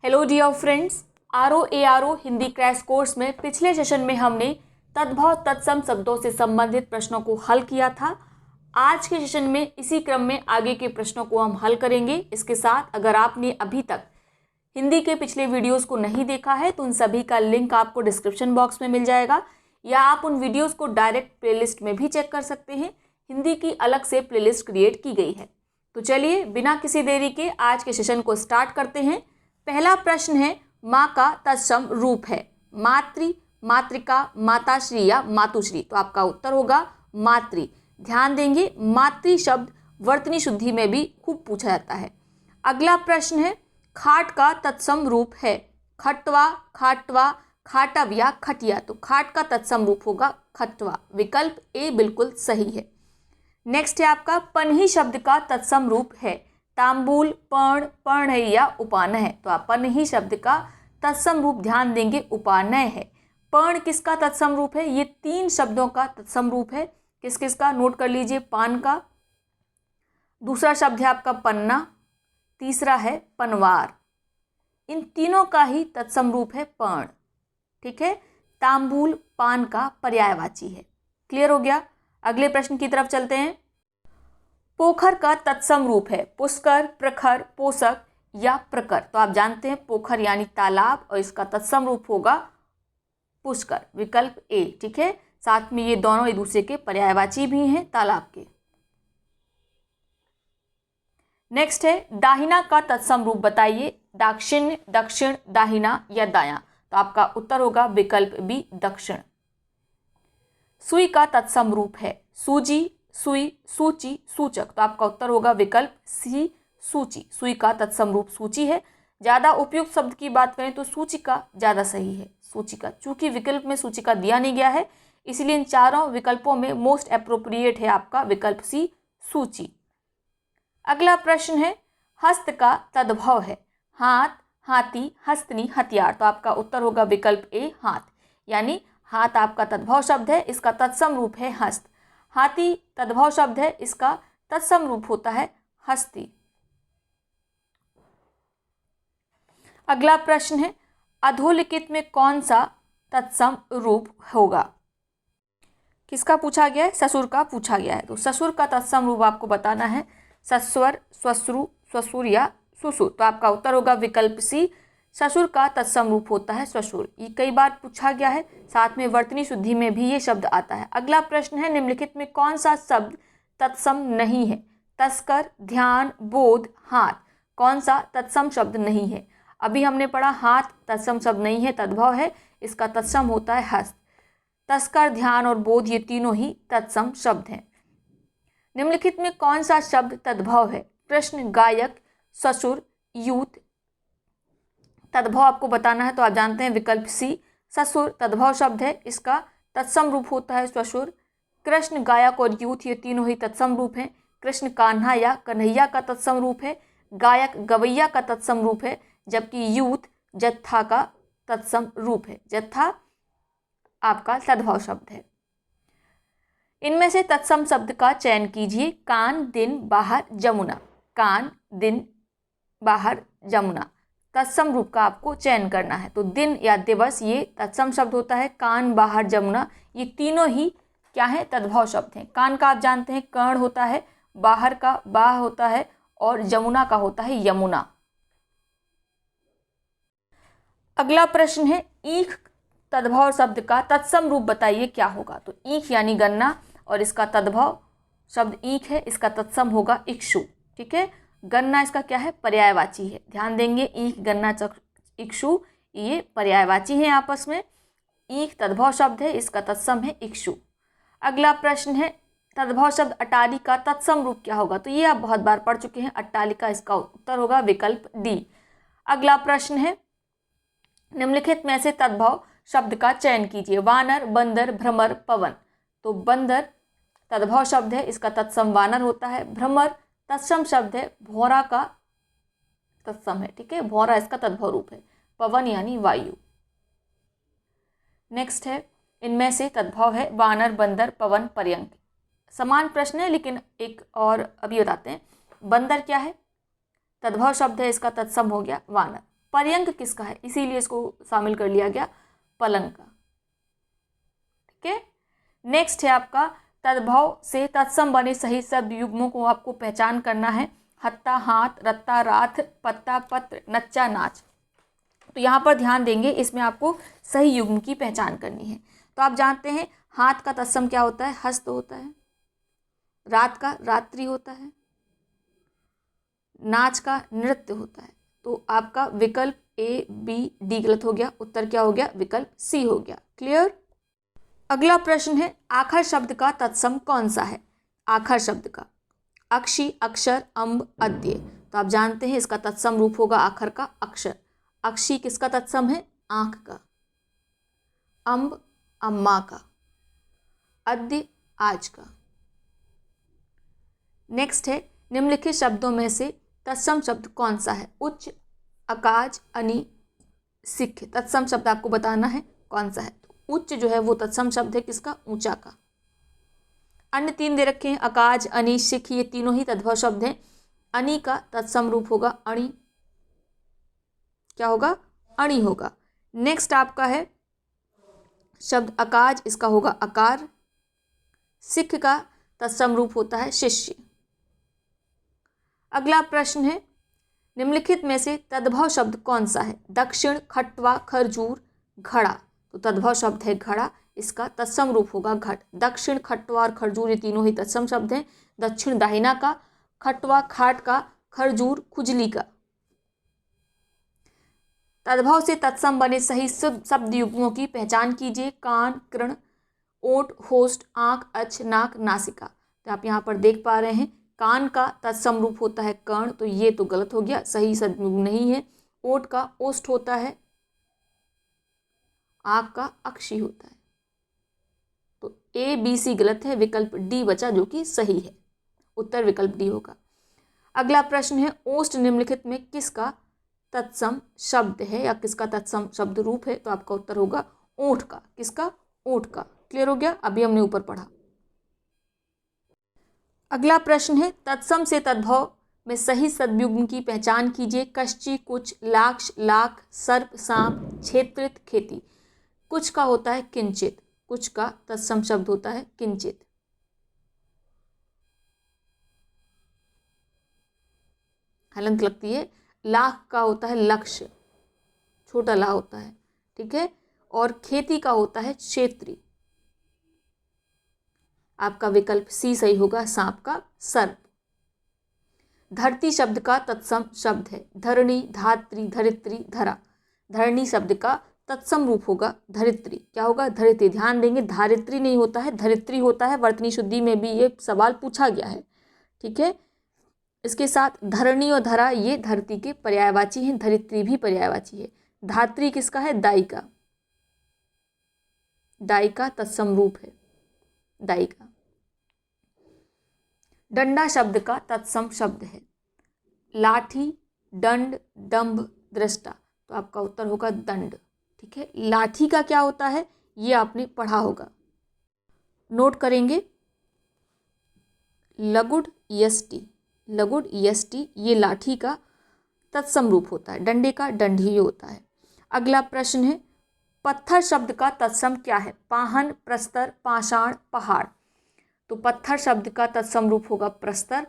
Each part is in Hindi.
Hello dear friends, RO Hindi crash course में पिछले सेशन में हमने तद्भव तत्सम शब्दों से संबंधित प्रश्नों को हल किया था। आज के सेशन में इसी क्रम में आगे के प्रश्नों को हम हल करेंगे। इसके साथ अगर आपने अभी तक हिंदी के पिछले वीडियोस को नहीं देखा है तो उन सभी का लिंक आपको डिस्क्रिप्शन बॉक्स में मिल जाएगा, या आप उन वीडियोस को डायरेक्ट प्लेलिस्ट में भी चेक कर सकते हैं। हिंदी की अलग से प्लेलिस्ट क्रिएट की गई है। तो चलिए बिना किसी देरी के आज के सेशन को स्टार्ट करते हैं। पहला प्रश्न है, माँ का तत्सम रूप है मातृ, मातृका, माताश्री या मातुश्री। तो आपका उत्तर होगा मातृ। ध्यान देंगे, मातृ शब्द वर्तनी शुद्धि में भी खूब पूछा जाता है। अगला प्रश्न है, खाट का तत्सम रूप है खटवा, खाटवा, खाटव या खटिया। तो खाट का तत्सम रूप होगा खटवा। विकल्प ए बिल्कुल सही है। नेक्स्ट है आपका, पनही शब्द का तत्सम रूप है तांबूल, पर्ण, पर्णय या उपानय। तो आप पनही शब्द का तत्सम रूप ध्यान देंगे उपानय है। पर्ण किसका तत्सम रूप है? ये तीन शब्दों का तत्सम रूप है। किस किस का? नोट कर लीजिए, पान का, दूसरा शब्द है आपका पन्ना, तीसरा है पनवार। इन तीनों का ही तत्सम रूप है पर्ण। ठीक है, तांबूल पान का पर्यायवाची है। क्लियर हो गया? अगले प्रश्न की तरफ चलते हैं। पोखर का तत्सम रूप है पुष्कर, प्रखर, पोषक या प्रकर। तो आप जानते हैं पोखर यानी तालाब, और इसका तत्सम रूप होगा पुष्कर। विकल्प ए। ठीक है, साथ में ये दोनों एक दूसरे के पर्यायवाची भी हैं तालाब के। नेक्स्ट है, दाहिना का तत्सम रूप बताइए दाक्षिण्य, दक्षिण, दाहिना या दायां। तो आपका उत्तर होगा विकल्प बी दक्षिण। सुई का तत्सम रूप है सूजी, सुई, सूची, सूचक। तो आपका उत्तर होगा विकल्प सी सूची। सुई का तत्सम रूप सूची है। ज़्यादा उपयुक्त शब्द की बात करें तो सूचिका ज़्यादा सही है। सूचिका, चूंकि विकल्प में सूचिका दिया नहीं गया है, इसलिए इन चारों विकल्पों में मोस्ट अप्रोप्रिएट है आपका विकल्प सी सूची। अगला प्रश्न है, हस्त का तद्भव है हाथ, हाथी, हस्तनी, हथियार। तो आपका उत्तर होगा विकल्प ए हाथ। यानी हाथ आपका तद्भव शब्द है, इसका तत्सम रूप है हस्त। हाथी तद्भव शब्द है, इसका तत्सम रूप होता है हस्ती। अगला प्रश्न है, अधोलिखित में कौन सा तत्सम रूप होगा? किसका पूछा गया है? ससुर का पूछा गया है। तो ससुर का तत्सम रूप आपको बताना है सस्वर, स्वश्रु, स्वसुर या सुसुर। तो आपका उत्तर होगा विकल्प सी। ससुर का तत्सम रूप होता है ससुर। ये कई बार पूछा गया है, साथ में वर्तनी शुद्धि में भी ये शब्द आता है। अगला प्रश्न है, निम्नलिखित में कौन सा शब्द तत्सम नहीं है? तस्कर, ध्यान, बोध, हाथ। कौन सा तत्सम शब्द नहीं है? अभी हमने पढ़ा हाथ तत्सम शब्द नहीं है, तद्भव है, इसका तत्सम होता है हस्त। तस्कर, ध्यान और बोध ये तीनों ही तत्सम शब्द हैं। निम्नलिखित में कौन सा शब्द तद्भव है? कृष्ण, गायक, ससुर, यूथ। तद्भव आपको बताना है तो आप जानते हैं विकल्प सी ससुर तद्भव शब्द है, इसका तत्सम रूप होता है ससुर। कृष्ण, गायक और यूथ ये तीनों ही तत्सम रूप हैं। कृष्ण कान्हा या कन्हैया का तत्सम रूप है, गायक गवैया का तत्सम रूप है, जबकि यूथ जत्था का तत्सम रूप है। जत्था आपका तद्भव शब्द है। इनमें से तत्सम शब्द का चयन कीजिए। कान, दिन, बाहर, जमुना। कान, दिन, बाहर, जमुना। तत्सम रूप का आपको चयन करना है। तो दिन या दिवस ये तत्सम शब्द होता है। कान, बाहर, जमुना ये तीनों ही क्या है? तद्भव शब्द हैं। कान का आप जानते हैं कर्ण होता है, बाहर का बाह होता है, और जमुना का होता है यमुना। अगला प्रश्न है, ईख तद्भव शब्द का तत्सम रूप बताइए क्या होगा? तो ईख यानी गन्ना, और इसका तद्भव शब्द ईख है, इसका तत्सम होगा इक्षु। ठीक है, गन्ना इसका क्या है? पर्यायवाची है। ध्यान देंगे, ईख, गन्ना, इक्षु ये पर्यायवाची हैं आपस में। ईख तद्भव शब्द है, इसका तत्सम है इक्षु। अगला प्रश्न है, तद्भव शब्द अट्टालिका तत्सम रूप क्या होगा? तो ये आप बहुत बार पढ़ चुके हैं अट्टालिका, इसका उत्तर होगा विकल्प डी। अगला प्रश्न है, निम्नलिखित में से तद्भव शब्द का चयन कीजिए। वानर, बंदर, भ्रमर, पवन। तो बंदर तद्भव शब्द है, इसका तत्सम वानर होता है। भ्रमर तत्सम शब्द है, भौरा का तत्सम है। ठीक है, भौरा इसका तद्भव रूप है। पवन यानी वायु। नेक्स्ट है, इनमें से तद्भव है वानर, बंदर, पवन, पर्यंक। समान प्रश्न है लेकिन एक और अभी बताते हैं। बंदर क्या है? तद्भव शब्द है, इसका तत्सम हो गया वानर। पर्यंक किसका है, इसीलिए इसको शामिल कर लिया गया पलंग का। ठीक है, नेक्स्ट है आपका तद्भव से तत्सम बने सही शब्द युग्मों को आपको पहचान करना है। हत्ता हाथ, रत्ता रात, पत्ता पत्र, नच्चा नाच। तो यहाँ पर ध्यान देंगे, इसमें आपको सही युग्म की पहचान करनी है। तो आप जानते हैं हाथ का तत्सम क्या होता है, हस्त होता है। रात का रात्रि होता है। नाच का नृत्य होता है। तो आपका विकल्प ए बी डी गलत हो गया, उत्तर क्या हो गया, विकल्प सी हो गया। क्लियर। अगला प्रश्न है आखर शब्द का तत्सम कौन सा है। आखर शब्द का अक्षी, अक्षर, अम्ब, अद्य। तो आप जानते हैं इसका तत्सम रूप होगा आखर का अक्षर। अक्षी किसका तत्सम है, आंख का। अम्ब अम्मा का। अद्य आज का। नेक्स्ट है निम्नलिखित शब्दों में से तत्सम शब्द कौन सा है। उच्च, अकाज, अनि, सिख। तत्सम शब्द आपको बताना है कौन सा है। तो उच्च जो है वो तत्सम शब्द है किसका, ऊंचा का। अन्य तीन दे रखे हैं, अकाज, अनि, सिख, ये तीनों ही तद्भव शब्द हैं। अनि का तत्सम रूप होगा अणि, क्या होगा, अणि होगा। नेक्स्ट आपका है शब्द अकाज, इसका होगा अकार। सिख का तत्सम रूप होता है शिष्य। अगला प्रश्न है निम्नलिखित में से तद्भव शब्द कौन सा है। दक्षिण, खट्वा, खरजूर, घड़ा। तो तद्भव शब्द है घड़ा, इसका तत्सम रूप होगा घट। दक्षिण, खट्वा और खरजूर ये तीनों ही तत्सम शब्द हैं। दक्षिण दाहिना का, खट्वा खाट का, खरजूर खुजली का। तद्भव से तत्सम बने सही शब्द युग्मों की पहचान कीजिए। कान, कृण, ओठ, होस्ट, आंख, अच, नाक, नासिका। तो आप यहाँ पर देख पा रहे हैं कान का तत्सम रूप होता है कर्ण, तो ये तो गलत हो गया, सही शब्द नहीं है। ओठ का ओष्ठ होता है। आंख का अक्षी होता है। तो ए बी सी गलत है, विकल्प डी बचा जो कि सही है। उत्तर विकल्प डी होगा। अगला प्रश्न है ओष्ठ निम्नलिखित में किसका तत्सम शब्द है या किसका तत्सम शब्द रूप है। तो आपका उत्तर होगा ओठ का। किसका, ओठ का। क्लियर हो गया, अभी हमने ऊपर पढ़ा। अगला प्रश्न है तत्सम से तद्भव में सही सदयुग्म की पहचान कीजिए। कश्ची, कुछ, लाक्ष, लाख, सर्प, सांप, क्षेत्रित, खेती। कुछ का होता है किंचित, कुछ का तत्सम शब्द होता है किंचित। हलंत लगती है। लाख का होता है लक्ष्य, छोटा ला होता है, ठीक है। और खेती का होता है क्षेत्री। आपका विकल्प सी सही होगा, सांप का सर्प। धरती शब्द का तत्सम शब्द है धरणी, धात्री, धरित्री, धरा। धरणी शब्द का तत्सम रूप होगा धरित्री। क्या होगा, धरित्री। ध्यान देंगे धारित्री नहीं होता है, धरित्री होता है। वर्तनी शुद्धि में भी ये सवाल पूछा गया है, ठीक है। इसके साथ धरणी और धरा ये धरती के पर्यायवाची हैं, धरित्री भी पर्यायवाची है। धात्री किसका है, दाई का। दाई का तत्सम रूप है, दाई का। डंडा शब्द का तत्सम शब्द है लाठी, दंड, दंभ, दृष्टा। तो आपका उत्तर होगा दंड, ठीक है। लाठी का क्या होता है ये आपने पढ़ा होगा, नोट करेंगे। लगुड, यष्टि, लगुड, यष्टि ये लाठी का तत्सम रूप होता है। डंडे का दंडी होता है। अगला प्रश्न है पत्थर शब्द का तत्सम क्या है। पाहन, प्रस्तर, पाषाण, पहाड़। तो पत्थर शब्द का तत्सम रूप होगा प्रस्तर।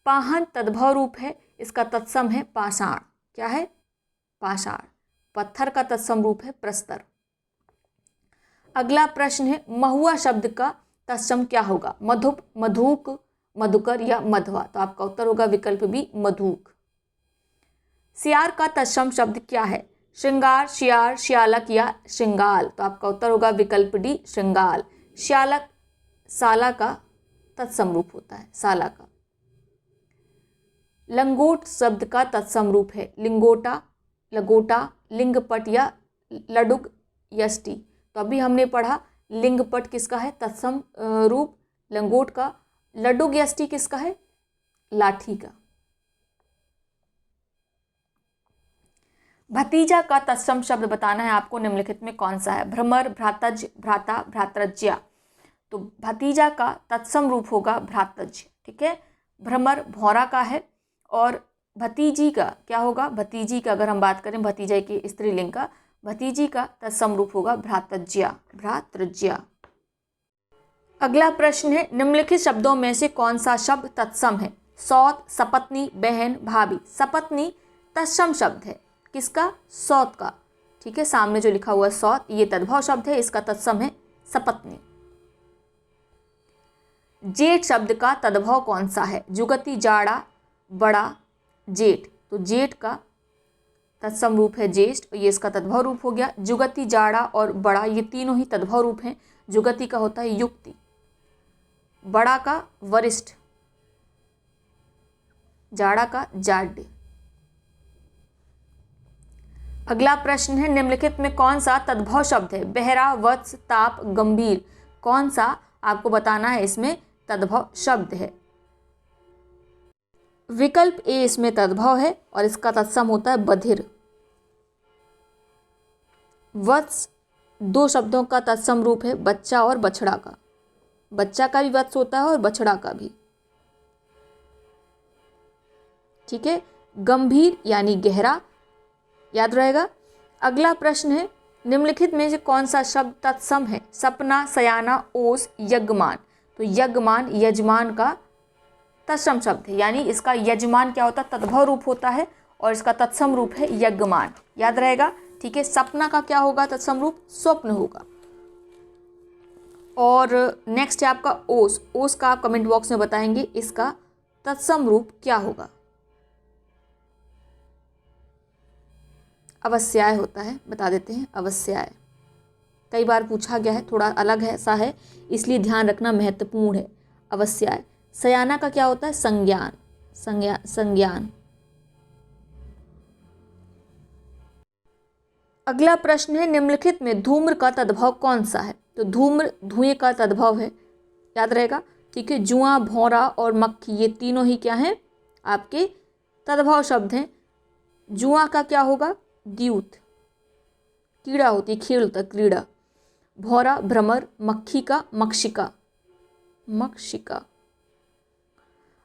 पाहन तद्भव रूप है, इसका तत्सम है पाषाण। क्या है, पाषाण। पत्थर का तत्सम रूप है प्रस्तर। अगला प्रश्न है महुआ शब्द का तत्सम क्या होगा। मधुप, मधुक, मधुकर या मधवा। तो आपका उत्तर होगा विकल्प बी, मधुक। सियार का तत्सम शब्द क्या है। श्रृंगार, शियार, शियालक या श्रृंगाल। तो आपका उत्तर होगा विकल्प डी, श्रृंगाल। शियालक साला का तत्सम रूप होता है, साला का। लंगोट शब्द का तत्सम रूप है लिंगोटा, लगोटा, लिंगपट या लडुग, यष्टि। तो अभी हमने पढ़ा लिंगपट किसका है तत्सम रूप, लंगोट का। लडुग यष्टि किसका है, लाठी का। भतीजा का तत्सम शब्द बताना है आपको, निम्नलिखित में कौन सा है। भ्रमर, भ्रातज, भ्राता, भ्रातृज्या। तो भतीजा का तत्सम रूप होगा भ्रातज, ठीक है। भ्रमर भौरा का है और भतीजी का क्या होगा, भतीजी का अगर हम बात करें भतीजा के स्त्रीलिंग का, भतीजी का तत्सम रूप होगा भ्रातृज्या, भ्रातृज्या। अगला प्रश्न है, निम्नलिखित शब्दों में से कौन सा शब्द तत्सम है? सौत, सपत्नी, बहन, भाभी। सपत्नी तत्सम शब्द है, किसका? सौत का। ठीक है, सामने जो लिखा हुआ है सौत, ये तद्भव शब्द है, इसका तत्सम है सपत्नी। जेठ शब्द का तद्भव कौन सा है? जुगति, जाड़ा, बड़ा, जेठ। तो जेठ का तत्सम रूप है ज्येष्ठ, ये इसका तद्भव रूप हो गया। जुगति, जाड़ा और बड़ा ये तीनों ही तद्भव रूप हैं। जुगति का होता है युक्ति, बड़ा का वरिष्ठ, जाड़ा का जाड्य। अगला प्रश्न है, निम्नलिखित में कौन सा तद्भव शब्द है? बहरा, वत्स, ताप, गंभीर। कौन सा आपको बताना है इसमें तद्भव शब्द है? विकल्प ए इसमें तद्भव है और इसका तत्सम होता है बधिर। वत्स दो शब्दों का तत्सम रूप है बच्चा और बछड़ा का। बच्चा का भी वत्स होता है और बछड़ा का भी। ठीक है, गंभीर यानी गहरा, याद रहेगा। अगला प्रश्न है, निम्नलिखित में से कौन सा शब्द तत्सम है? सपना, सयाना, ओस, यज्ञमान। तो यज्ञमान यजमान का तत्सम शब्द है, यानी इसका यजमान क्या होता है? तद्भव रूप होता है और इसका तत्सम रूप है यज्ञमान, याद रहेगा। ठीक है, सपना का क्या होगा तत्सम रूप? स्वप्न होगा। और नेक्स्ट है आपका ओस। ओस का आप कमेंट बॉक्स में बताएंगे इसका तत्सम रूप क्या होगा। अवस्याय होता है, बता देते हैं अवस्याय। कई बार पूछा गया है, थोड़ा अलग है सा है, इसलिए ध्यान रखना महत्वपूर्ण है। अवस्याय। सयाना का क्या होता है? संज्ञान, संज्ञान। अगला प्रश्न है, निम्नलिखित में धूम्र का तद्भव कौन सा है? तो धूम्र धुएं का तद्भव है, याद रहेगा। ठीक है, जुआ, भौरा और मक्खी ये तीनों ही क्या हैं? आपके तद्भव शब्द हैं। जुआ का क्या होगा? द्यूत, कीड़ा होती है, खेल होता है, क्रीड़ा। भौरा भ्रमर, मक्खी का मक्षिका, मक्षिका।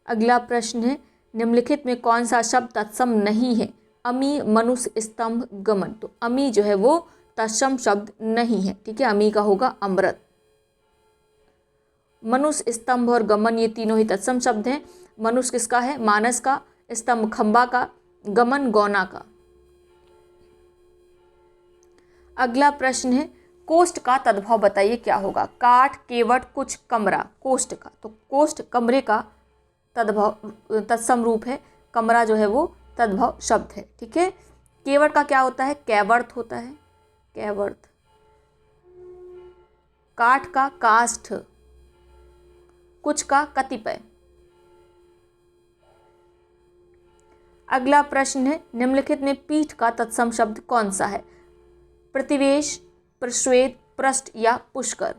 अगला प्रश्न है, निम्नलिखित में कौन सा शब्द तत्सम नहीं है? अमी, मनुष्य, स्तंभ, गमन। तो अमी जो है वो तत्सम शब्द नहीं है। ठीक है, अमी का होगा अमृत। मनुष्य, स्तंभ और गमन ये तीनों ही तत्सम शब्द हैं। मनुष्य किसका है? मानस का। स्तंभ खंबा का। गमन गौना का। अगला प्रश्न है, कोष्ठ का तद्भव बताइए क्या होगा? काठ, केवट, कुछ, कमरा। कोष्ठ का, तो कोष्ठ कमरे का तद्भव तत्सम रूप है। कमरा जो है वो तद्भव शब्द है। ठीक है, केवट का क्या होता है? कैवर्थ होता है, कैवर्थ। काठ का काष्ठ, कुछ का कतिपय। अगला प्रश्न है, निम्नलिखित में पीठ का तत्सम शब्द कौन सा है? प्रतिवेश, प्रश्वेद, पृष्ठ या पुष्कर।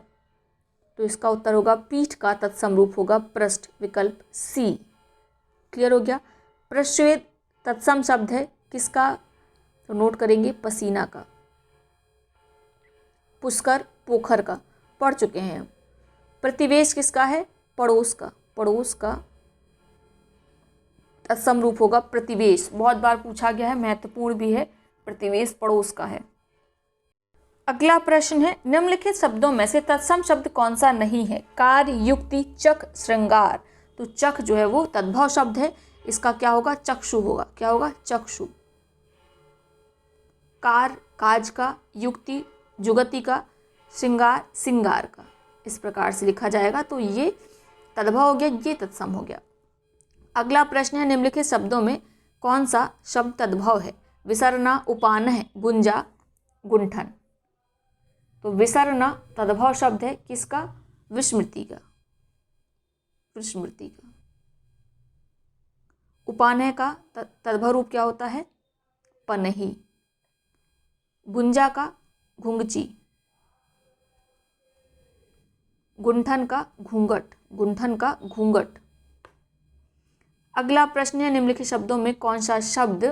तो इसका उत्तर होगा पीठ का तत्सम रूप होगा पृष्ठ, विकल्प सी। क्लियर हो गया। प्रश्वेद तत्सम शब्द है किसका? तो नोट करेंगे पसीना का। पुष्कर पोखर का, पढ़ चुके हैं हम। प्रतिवेश किसका है? पड़ोस का, पड़ोस का तत्सम रूप होगा प्रतिवेश। बहुत बार पूछा गया है, महत्वपूर्ण भी है। प्रतिवेश पड़ोस का है। अगला प्रश्न है, निम्नलिखित शब्दों में से तत्सम शब्द कौन सा नहीं है? कार्य, युक्ति, चक, श्रृंगार। तो चक जो है वो तद्भव शब्द है, इसका क्या होगा? चक्षु होगा। क्या होगा? चक्षु। कार काज का, युक्ति जुगति का, श्रृंगार सिंगार का। इस प्रकार से लिखा जाएगा। तो ये तद्भव हो गया, ये तत्सम हो गया। अगला प्रश्न है, निम्नलिखित शब्दों में कौन सा शब्द तद्भव है? विसरना, उपानह, गुंजा, गुंठन। तो विसरना तद्भव शब्द है किसका? विस्मृति का, विस्मृति का। उपानह का तद्भव रूप क्या होता है? पनही। गुंजा का घुंगची। गुंठन का घूंघट, गुंठन का घूंघट। अगला प्रश्न है, निम्नलिखित शब्दों में कौन सा शब्द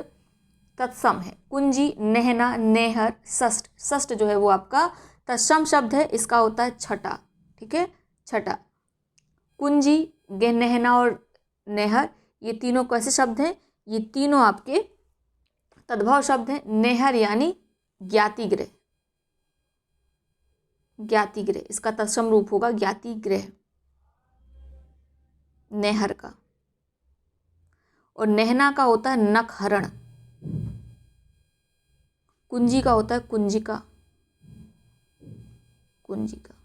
तत्सम है? कुंजी, नहना, नेहर, षष्ठ। षष्ठ जो है वो आपका तत्सम शब्द है, इसका होता है छठा। ठीक है, छठा। कुंजी, नहना और नेहर ये तीनों कैसे शब्द हैं? ये तीनों आपके तद्भव शब्द हैं। नेहर यानी ज्ञातिगृह, ज्ञातिगृह इसका तत्सम रूप होगा ज्ञातिगृह नेहर का। और नेहना का होता है नखहरण, कुंजी का होता है कुंजिका, कुंजिका।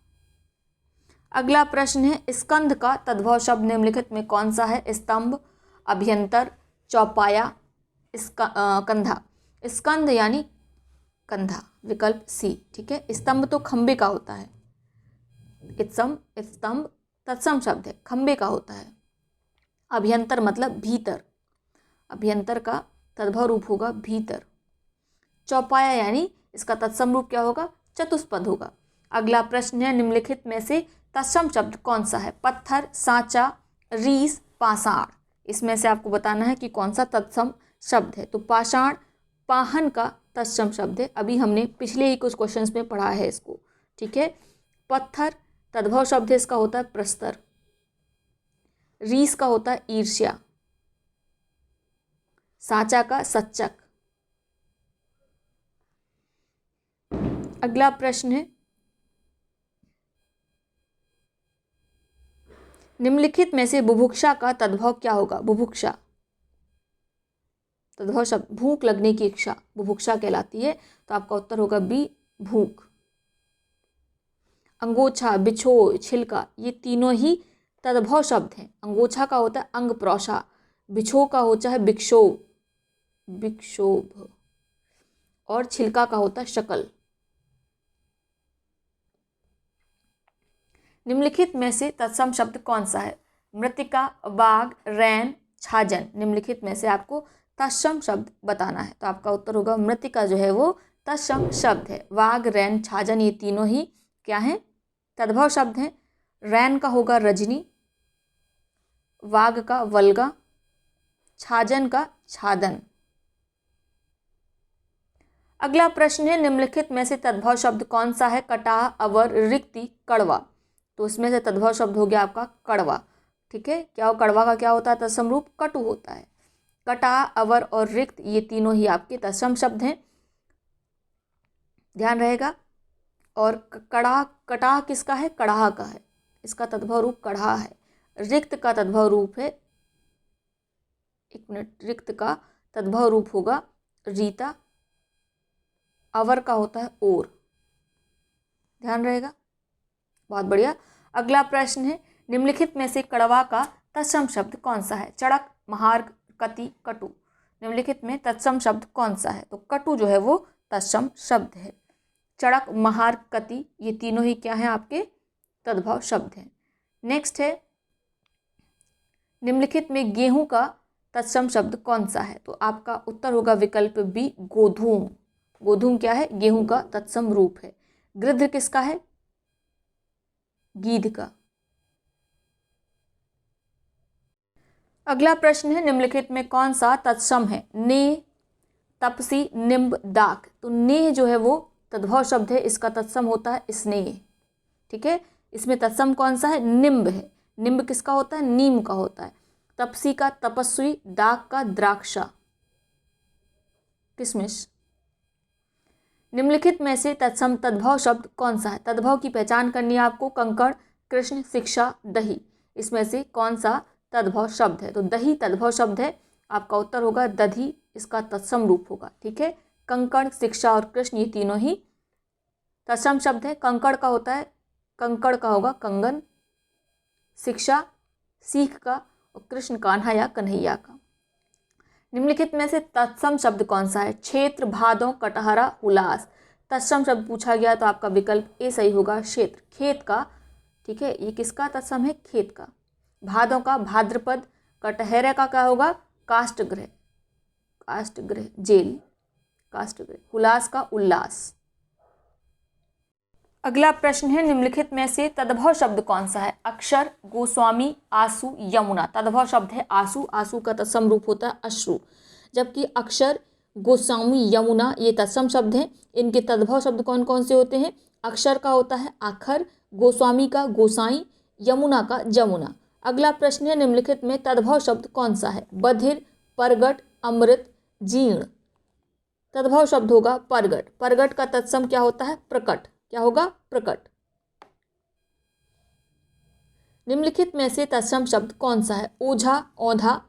अगला प्रश्न है स्कंध का तद्भव शब्द निम्नलिखित में कौन सा है? स्तंभ, अभ्यंतर, चौपाया, कंधा। स्कंध यानी कंधा, विकल्प सी। ठीक है, स्तंभ तो खंबे का होता है, स्तंभ तत्सम शब्द है, खंबे का होता है। अभ्यंतर मतलब भीतर, अभ्यंतर का तद्भव रूप होगा भीतर। चौपाया यानी इसका तत्सम रूप क्या होगा? चतुष्पद होगा। अगला प्रश्न है निम्नलिखित में से तत्सम शब्द कौन सा है? पत्थर, सांचा, रीस, पाषाण। इसमें से आपको बताना है कि कौन सा तत्सम शब्द है। तो पाषाण पाहन का तत्सम शब्द है, अभी हमने पिछले ही कुछ क्वेश्चंस में पढ़ा है इसको। ठीक है, पत्थर तद्भव शब्द है, इसका होता है प्रस्तर। रीस का होता है ईर्ष्या, सांचा का सच्चक। अगला प्रश्न है निम्नलिखित में से बुभुक्षा का तद्भव क्या होगा? बुभुक्षा तद्भव शब्द भूख लगने की इच्छा बुभुक्षा कहलाती है, तो आपका उत्तर होगा बी भूख। अंगोछा, बिछो, छिलका ये तीनों ही तद्भव शब्द हैं। अंगोछा का होता है अंग प्रौषा, बिछो का होता है विक्षोभ, विक्षोभ, और छिलका का होता है शकल। निम्नलिखित में से तत्सम शब्द कौन सा है? मृत्तिका, बाघ, रैन, छाजन। निम्नलिखित में से आपको तत्सम शब्द बताना है, तो आपका उत्तर होगा मृत्तिका जो है वो तत्सम शब्द है। वाघ, रैन, छाजन ये तीनों ही क्या हैं? तद्भव शब्द हैं। रैन का होगा रजनी, वाघ का वल्गा, छाजन का छादन। अगला प्रश्न है निम्नलिखित में से तद्भव शब्द कौन सा है? कटाह, अवर, रिक्ति, कड़वा। तो इसमें से तद्भव शब्द हो गया आपका कड़वा। ठीक है, क्या हो कड़वा का क्या होता है? तत्सम रूप कटु होता है। कटाह, अवर और रिक्त ये तीनों ही आपके तत्सम शब्द हैं, ध्यान रहेगा। और कड़ाह, कटाह किसका है? कड़ाह का है, इसका तद्भव रूप कड़ाह है। रिक्त का तद्भव रूप है, एक मिनट, रिक्त का तद्भव रूप होगा रीता। अवर का होता है ओर, ध्यान रहेगा। बहुत बढ़िया। अगला प्रश्न है निम्नलिखित में से कड़वा का तत्सम शब्द कौन सा है? चड़क, महार्ग, कति, कटु। निम्नलिखित में तत्सम शब्द कौन सा है? तो कटु जो है वो तत्सम शब्द है। चड़क, महार्ग, कति ये तीनों ही क्या हैं? आपके तद्भव शब्द हैं। नेक्स्ट है निम्नलिखित में गेहूं का तत्सम शब्द कौन सा है? तो आपका उत्तर होगा विकल्प बी गोधूम। गोधूम क्या है? गेहूं का तत्सम रूप है। गृध्र किसका है? गीध का। अगला प्रश्न है निम्नलिखित में कौन सा तत्सम है? नेह, तपसी, निम्ब, दाख। तो नेह जो है वो तद्भव शब्द है, इसका तत्सम होता है स्नेह। ठीक है, इसमें तत्सम कौन सा है? निम्ब है। निम्ब किसका होता है? नीम का होता है। तपसी का तपस्वी, दाख का द्राक्षा, किशमिश। निम्नलिखित में से तत्सम तद्भव शब्द कौन सा है? तद्भव की पहचान करनी है आपको। कंकड़, कृष्ण, शिक्षा, दही। इसमें से कौन सा तद्भव शब्द है? तो दही तद्भव शब्द है, आपका उत्तर होगा दधी, इसका तत्सम रूप होगा। ठीक है, कंकड़, शिक्षा और कृष्ण ये तीनों ही तत्सम शब्द है। कंकड़ का होता है, कंकड़ का होगा कंगन, शिक्षा सीख का, और कृष्ण कान्हा या कन्हैया का। निम्नलिखित में से तत्सम शब्द कौन सा है? क्षेत्र, भादों, कटहरा, हुलास। तत्सम शब्द पूछा गया तो आपका विकल्प ए सही होगा, क्षेत्र, खेत का। ठीक है, ये किसका तत्सम है? खेत का। भादों का भाद्रपद, कटहरे का क्या होगा? काष्ठगृह, काष्ठगृह जेल, काष्ठगृह। हुलास का उल्लास। अगला प्रश्न है निम्नलिखित में से तद्भव शब्द कौन सा है? अक्षर, गोस्वामी, आंसू, यमुना। तद्भव शब्द है आंसू, आंसू का तत्सम रूप होता है अश्रु। जबकि अक्षर, गोस्वामी, यमुना ये तत्सम शब्द हैं। इनके तद्भव शब्द कौन कौन से होते हैं? अक्षर का होता है आखर, गोस्वामी का गोसाई, यमुना का जमुना। अगला प्रश्न है निम्नलिखित में तद्भव शब्द कौन सा है? बधिर, परगट, अमृत, जीर्ण। तद्भव शब्द होगा परगट। परगट का तत्सम क्या होता है? प्रकट। क्या होगा? प्रकट। निम्नलिखित में से तत्सम शब्द कौन सा है? ओझा, औंधा,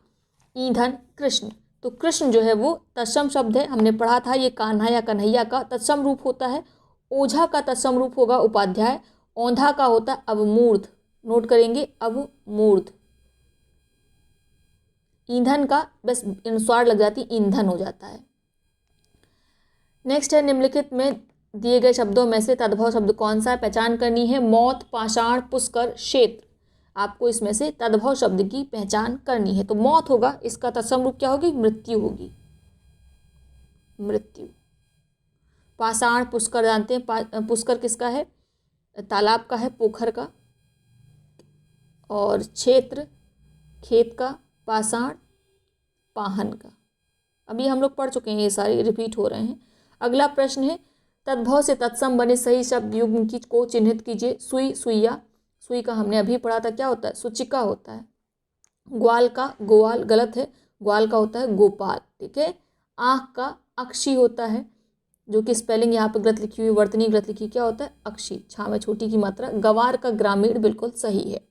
ईंधन, कृष्ण। तो कृष्ण जो है वो तत्सम शब्द है, हमने पढ़ा था, ये कान्हा या कन्हैया का तत्सम रूप होता है। ओझा का तत्सम रूप होगा उपाध्याय। औंधा का होता है अवमूर्ध, नोट करेंगे, अवमूर्ध। ईंधन का बस अनुस्वार लग जाती, ईंधन हो जाता है। नेक्स्ट है, निम्नलिखित में दिए गए शब्दों में से तद्भव शब्द कौन सा है? पहचान करनी है। मौत, पाषाण, पुष्कर, क्षेत्र। आपको इसमें से तद्भव शब्द की पहचान करनी है। तो मौत होगा, इसका तत्सम रूप क्या होगी? मृत्यु होगी, मृत्यु। पाषाण, पुष्कर जानते हैं, पुष्कर किसका है? तालाब का है, पोखर का। और क्षेत्र खेत का, पाषाण पाहन का। अभी हम लोग पढ़ चुके हैं, ये सारे रिपीट हो रहे हैं। अगला प्रश्न है, तद्भव से तत्सम बने सही शब्द युग्म की को चिन्हित कीजिए। सुई, सुइया। सुई का हमने अभी पढ़ा था, क्या होता है? सूचिका होता है। ग्वाल का गोवाल, गलत है, ग्वाल का होता है गोपाल। ठीक है। आँख का अक्षी होता है, जो कि स्पेलिंग यहाँ पर गलत लिखी हुई, वर्तनी गलत लिखी, क्या होता है? अक्षी, छा में छोटी की मात्रा। गवार का ग्रामीण, बिल्कुल सही है।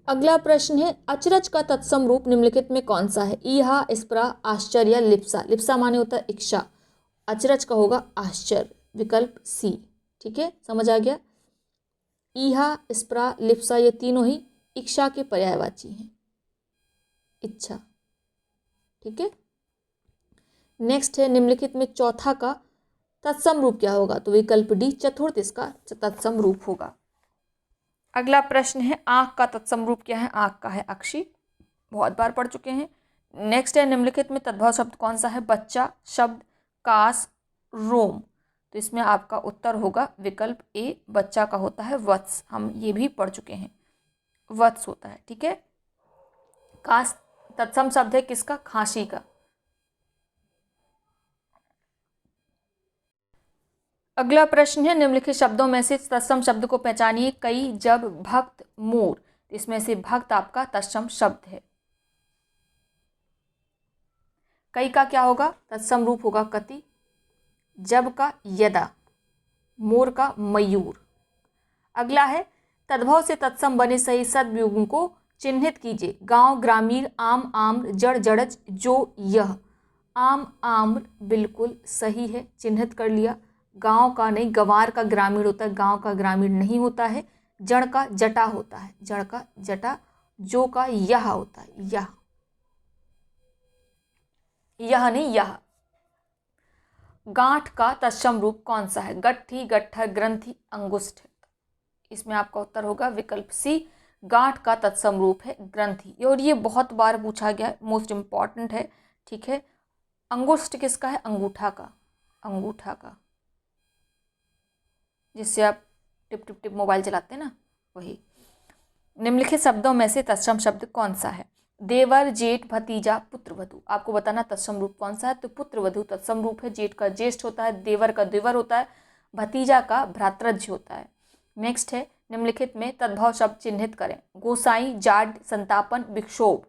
अगला प्रश्न है, अचरज का तत्सम रूप निम्नलिखित में कौन सा है? ईहा, स्प्रा, आश्चर्य, लिप्सा। लिप्सा माने होता है इच्छा, अचरज का होगा आश्चर्य, विकल्प सी। ठीक है, समझ आ गया। ईहा, स्प्रा, लिप्सा ये तीनों ही इच्छा के पर्यायवाची हैं, इच्छा। ठीक है। नेक्स्ट है, निम्नलिखित में चौथा का तत्सम रूप क्या होगा? तो विकल्प डी, चतुर्थ इसका तत्सम रूप होगा। अगला प्रश्न है, आँख का तत्सम रूप क्या है? आँख का है अक्षी, बहुत बार पढ़ चुके हैं। नेक्स्ट है, निम्नलिखित में तद्भव शब्द कौन सा है? बच्चा, शब्द, कास, रोम। तो इसमें आपका उत्तर होगा विकल्प ए, बच्चा का होता है वत्स। हम ये भी पढ़ चुके हैं, वत्स होता है। ठीक है। कास तत्सम शब्द है किसका? खांसी का। अगला प्रश्न है, निम्नलिखित शब्दों में से तत्सम शब्द को पहचानिए। कई, जब, भक्त, मोर। इसमें से भक्त आपका तत्सम शब्द है। कई का क्या होगा? तत्सम रूप होगा कति। जब का यदा। मोर का मयूर। अगला है, तद्भव से तत्सम बने सही सद्युग्म को चिन्हित कीजिए। गांव, ग्रामीण, आम, आम्र, जड़, जड़ज, जो, यह। आम, आम्र बिल्कुल सही है, चिन्हित कर लिया। गांव का नहीं, गंवार का ग्रामीण होता है, गांव का ग्रामीण नहीं होता है। जड़ का जटा होता है, जड़ का जटा। जो का यह होता है, यह, यह नहीं यह। गांठ का तत्सम रूप कौन सा है? गट्ठी, गट्ठर, ग्रंथि, अंगुष्ठ। इसमें आपका उत्तर होगा विकल्प सी, गांठ का तत्सम रूप है ग्रंथि। और ये बहुत बार पूछा गया है, मोस्ट इंपॉर्टेंट है। ठीक है। अंगुष्ठ किसका है? अंगूठा का, अंगूठा का, जिससे आप टिप टिप टिप मोबाइल चलाते हैं ना, वही। निम्नलिखित शब्दों में से तत्सम शब्द कौन सा है? देवर, जेठ, भतीजा, पुत्रवधू। आपको बताना तत्सम रूप कौन सा है। तो पुत्रवधू तत्सम रूप है। जेठ का ज्येष्ठ होता है, देवर का देवर होता है, भतीजा का भ्रातृज होता है। नेक्स्ट है, निम्नलिखित में तद्भव शब्द चिन्हित करें। गोसाई, जाड, संतापन, विक्षोभ।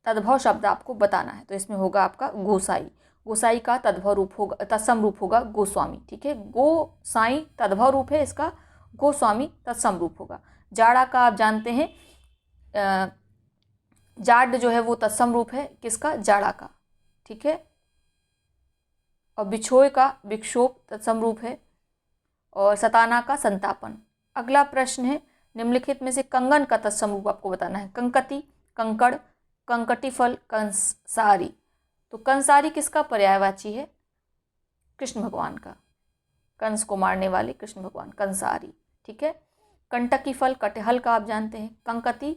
तद्भव शब्द आपको बताना है। तो इसमें होगा आपका गोसाई। गोसाई का तद्भव रूप होगा, तत्सम रूप होगा गोस्वामी। ठीक है। गोसाई तद्भव रूप है इसका, गोस्वामी तत्सम रूप होगा। जाड़ा का आप जानते हैं, जाड जो है वो तत्सम रूप है किसका? जाड़ा का। ठीक है। और बिछोए का विक्षोभ तत्सम रूप है, और सताना का संतापन। अगला प्रश्न है, निम्नलिखित में से कंगन का तत्सम रूप आपको बताना है। कंकति, कंकड़, कंकटिफल, कंसारी। तो कंसारी किसका पर्यायवाची है? कृष्ण भगवान का, कंस को मारने वाले कृष्ण भगवान, कंसारी। ठीक है। कंटकी फल कटहल का आप जानते हैं। कंकति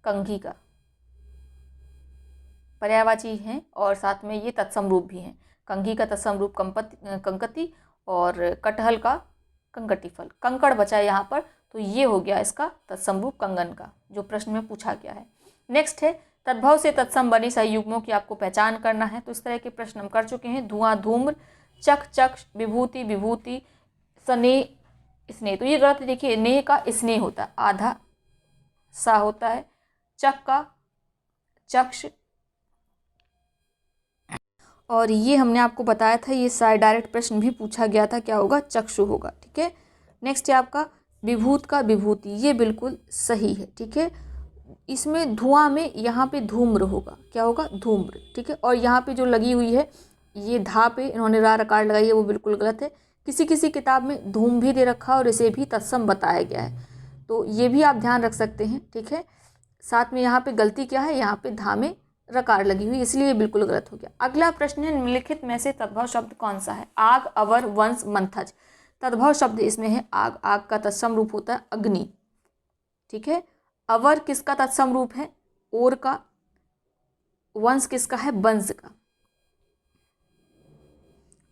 कंघी का पर्यायवाची हैं, और साथ में ये तत्सम रूप भी हैं। कंघी का तत्सम रूप कंकति, और कटहल का कंकटी फल। कंकड़ बचा है यहाँ पर, तो ये हो गया इसका तत्सम रूप कंगन का, जो प्रश्न में पूछा गया है। नेक्स्ट है, तद्भव से तत्सम बनी संयुग्मों की आपको पहचान करना है। तो इस तरह के प्रश्न हम कर चुके हैं। धुआं, धूम्र, चक, चक्ष, विभूति, विभूति, स्नेह, स्नेह। तो ये गलत है, देखिए, नेह का स्नेह होता है, आधा सा होता है। चक का चक्ष, और ये हमने आपको बताया था, ये शायद डायरेक्ट प्रश्न भी पूछा गया था, क्या होगा, चक्षु होगा। ठीक है, नेक्स्ट है आपका विभूत का विभूति, ये बिल्कुल सही है। ठीक है, इसमें धुआं में यहाँ पे धूम्र होगा, क्या होगा, धूम्र। ठीक है, और यहाँ पे जो लगी हुई है ये धा पे इन्होंने रा रकार लगाई है, वो बिल्कुल गलत है। किसी किसी किताब में धूम भी दे रखा है और इसे भी तत्सम बताया गया है, तो ये भी आप ध्यान रख सकते हैं। ठीक है, साथ में यहाँ पे गलती क्या है, यहाँ पे धा में रकार लगी हुई, इसलिए ये बिल्कुल गलत हो गया। अगला प्रश्न है, निम्नलिखित में से तद्भव शब्द कौन सा है। आग, अवर, वंश, मंथज। तद्भव शब्द इसमें है आग, आग का तत्सम रूप होता है अग्नि। ठीक है, अवर किसका तत्सम रूप है, ओर का। वंश किसका है, बंस का।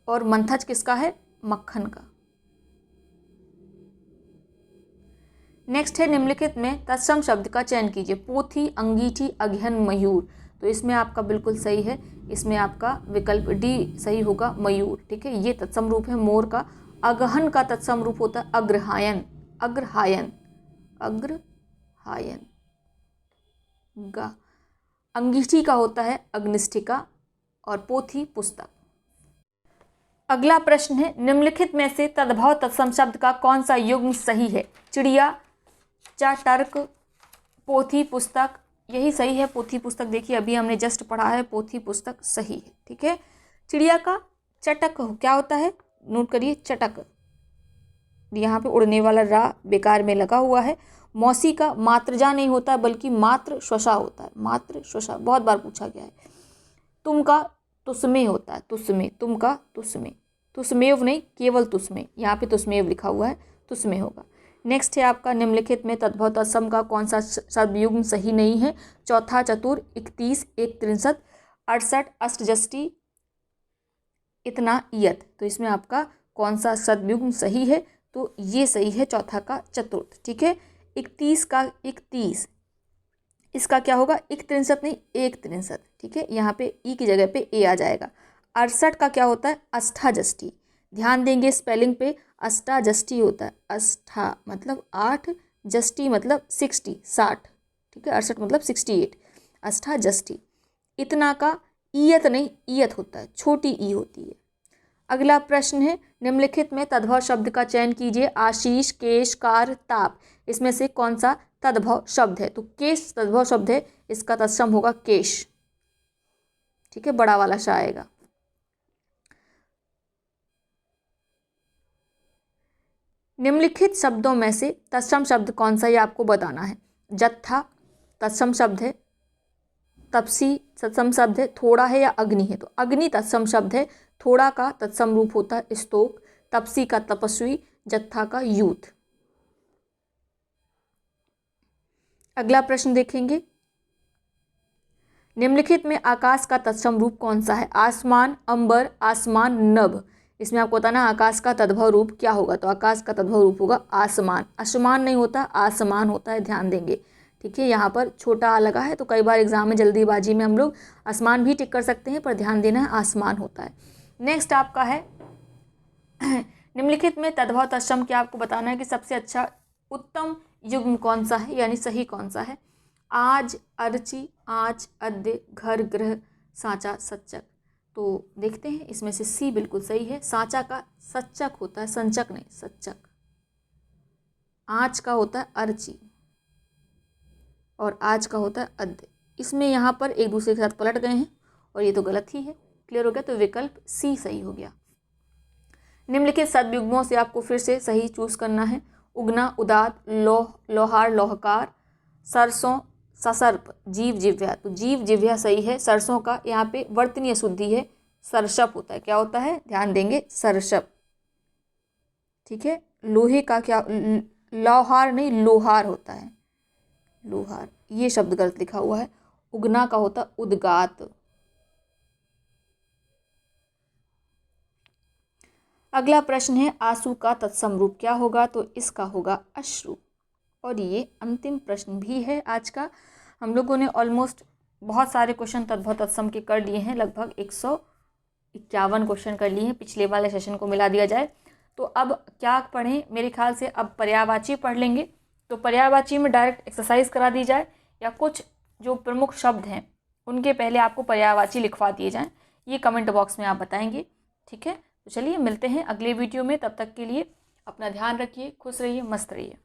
और मंथज किसका है, मक्खन का। नेक्स्ट है, निम्नलिखित में तत्सम शब्द का चयन कीजिए। पोथी, अंगीठी, अगहन, मयूर। तो इसमें आपका बिल्कुल सही है, इसमें आपका विकल्प डी सही होगा, मयूर। ठीक है, ये तत्सम रूप है मोर का। अगहन का तत्सम रूप होता है अग्रहायन, अग्रहायन, अग्रहायन गा। अंगीठी का होता है अग्निष्ठिका, और पोथी पुस्तक। अगला प्रश्न है, निम्नलिखित में से तद्भव तत्सम शब्द का कौन सा युग्म सही है। चिड़िया, चटर्क, पोथी पुस्तक। यही सही है, पोथी पुस्तक। देखिए अभी हमने जस्ट पढ़ा है, पोथी पुस्तक सही है। ठीक है, चिड़िया का चटक क्या होता है, नोट करिए, चटक। यहाँ पे उड़ने वाला रा बेकार में लगा हुआ है। मौसी का मात्रजा नहीं होता बल्कि मात्र श्वसा होता है, मात्र श्वसा, बहुत बार पूछा गया है। तुम का तुस्मे होता है, तुस्मे, तुम का तुस्मे, तुस्मेव नहीं, केवल तुस्मे, यहाँ पे तुस्मेव लिखा हुआ है, तुस्मे होगा। नेक्स्ट है आपका, निम्नलिखित में तद्भव तत्सम का कौन सा शब्दयुग्म सही नहीं है। चौथा, चतुर, 31, 163, 68, अष्टजष्टि, इतना, इयत। तो इसमें आपका कौन सा शब्दयुग्म सही है, तो ये सही है, चौथा का चतुर्थ। ठीक है, 31 का 31, इसका क्या होगा, 163 नहीं, 163। ठीक है, यहाँ पे ई की जगह पे ए आ जाएगा। 68 का क्या होता है, अष्टाजष्टि। ध्यान देंगे स्पेलिंग पे, अष्टाजष्टि होता है, अष्टा मतलब 8, जष्टि मतलब 60, 60। ठीक है, 68 मतलब 68, अष्टाजष्टि। इतना का ईयत नहीं, ईयत होता है, छोटी ई होती है। अगला प्रश्न है, निम्नलिखित में तद्भव शब्द का चयन कीजिए। आशीष, केश, कार, ताप। इसमें से कौन सा तद्भव शब्द है, तो केश तद्भव शब्द है, इसका तत्सम होगा केश। ठीक है, बड़ा वाला शा आएगा। निम्नलिखित शब्दों में से तत्सम शब्द कौन सा, ये आपको बताना है। जत्था तत्सम शब्द है, तपसी तत्सम शब्द है, थोड़ा है या अग्नि है, तो अग्नि तत्सम शब्द है। थोड़ा का तत्सम रूप होता है स्तोक, तपसी का तपस्वी, जत्था का यूथ। अगला प्रश्न देखेंगे, निम्नलिखित में आकाश का तत्सम रूप कौन सा है। आसमान, अंबर, आसमान, नभ। इसमें आपको बताना आकाश का तद्भव रूप क्या होगा, तो आकाश का तद्भव रूप होगा आसमान। आसमान नहीं होता, आसमान होता है, ध्यान देंगे। ठीक है, यहाँ पर छोटा आ लगा है, तो कई बार एग्जाम में जल्दीबाजी में हम लोग आसमान भी टिक कर सकते हैं, पर ध्यान देना है आसमान होता है। नेक्स्ट आपका है, निम्नलिखित में तद्भव तत्सम क्या, आपको बताना है कि सबसे अच्छा उत्तम युग्म कौन सा है, यानी सही कौन सा है। आज, अर्ची, आँच, अद्य, घर, ग्रह, सांचा, सच्चक। तो देखते हैं, इसमें से सी बिल्कुल सही है। सांचा का सच्चक होता है, संचक नहीं, सच्चक। आँच का होता है अर्ची, और आज का होता है अद्य। इसमें यहाँ पर एक दूसरे के साथ पलट गए हैं, और ये तो गलत ही है। क्लियर हो गया, तो विकल्प सी सही हो गया। निम्नलिखित सदयुग्मों से आपको फिर से सही चूज करना है। उगना, उदात, लोह, लोहार, लोहकार, सरसों, ससर्प, जीव जिह्वा। तो जीव जिह्वा सही है। सरसों का यहाँ पे वर्तनीय शुद्धि है, सरसप होता है, क्या होता है, ध्यान देंगे, सरसप। ठीक है, लोहे का क्या, लोहार नहीं, लोहार होता है, लोहार। ये शब्द गलत लिखा हुआ है। उगना का होता उद्गात। अगला प्रश्न है, आंसू का तत्सम रूप क्या होगा, तो इसका होगा अश्रु। और ये अंतिम प्रश्न भी है आज का। हम लोगों ने ऑलमोस्ट बहुत सारे क्वेश्चन तद्भव तत्सम के कर लिए हैं, लगभग 151 क्वेश्चन कर लिए हैं, पिछले वाले सेशन को मिला दिया जाए तो। अब क्या पढ़ें, मेरे ख्याल से अब पर्यायवाची पढ़ लेंगे। तो पर्यायवाची में डायरेक्ट एक्सरसाइज करा दी जाए, या कुछ जो प्रमुख शब्द हैं उनके पहले आपको पर्यायवाची लिखवा दिए जाएँ, ये कमेंट बॉक्स में आप बताएंगे। ठीक है, तो चलिए मिलते हैं अगले वीडियो में। तब तक के लिए अपना ध्यान रखिए, खुश रहिए, मस्त रहिए।